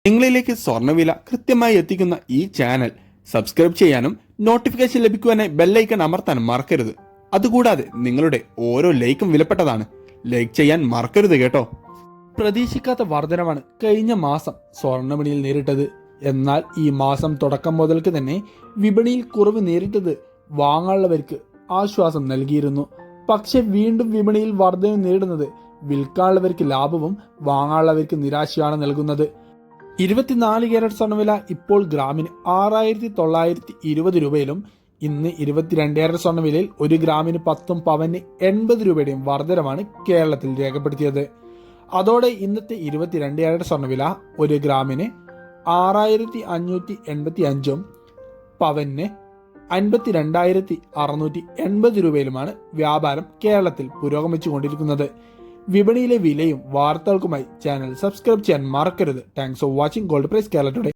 നിങ്ങളിലേക്ക് സ്വർണ്ണവില കൃത്യമായി എത്തിക്കുന്ന ഈ ചാനൽ സബ്സ്ക്രൈബ് ചെയ്യാനും നോട്ടിഫിക്കേഷൻ ലഭിക്കുവാനായി ബെല്ലൈക്കൺ അമർത്താനും മറക്കരുത്. അതുകൂടാതെ നിങ്ങളുടെ ഓരോ ലൈക്കും വിലപ്പെട്ടതാണ്. ലൈക്ക് ചെയ്യാൻ മറക്കരുത് കേട്ടോ. പ്രതീക്ഷിക്കാത്ത വർധനവാണ് കഴിഞ്ഞ മാസം സ്വർണ്ണവിപണിയിൽ നേരിട്ടത്. എന്നാൽ ഈ മാസം തുടക്കം മുതൽക്ക് തന്നെ വിപണിയിൽ കുറവ് നേരിട്ടത് വാങ്ങാനുള്ളവർക്ക് ആശ്വാസം നൽകിയിരുന്നു. പക്ഷെ വീണ്ടും വിപണിയിൽ വർധന നേരിടുന്നത് വിൽക്കാനുള്ളവർക്ക് ലാഭവും വാങ്ങാനുള്ളവർക്ക് നിരാശയാണ് നൽകുന്നത്. 24 ക്യാരറ്റ് സ്വർണ്ണവില ഇപ്പോൾ ഗ്രാമിന് 6,920 രൂപയിലും ഇന്ന് 22 ക്യാരറ്റ് സ്വർണ്ണവിലയിൽ 1 ഗ്രാമിന് 10 പവന് 80 രൂപയുടെയും വർധനമാണ് കേരളത്തിൽ രേഖപ്പെടുത്തിയത്. അതോടെ ഇന്നത്തെ 22 ക്യാരറ്റ് സ്വർണ്ണവില 1 ഗ്രാമിന് 6,585 പവന് 52,680 രൂപയിലുമാണ് വ്യാപാരം കേരളത്തിൽ പുരോഗമിച്ചുകൊണ്ടിരിക്കുന്നത്. വിപണിയിലെ വിലയും വാർത്തകൾക്കുമായി ചാനൽ സബ്സ്ക്രൈബ് ചെയ്യാൻ മറക്കരുത്. Thanks for watching gold price Kerala today.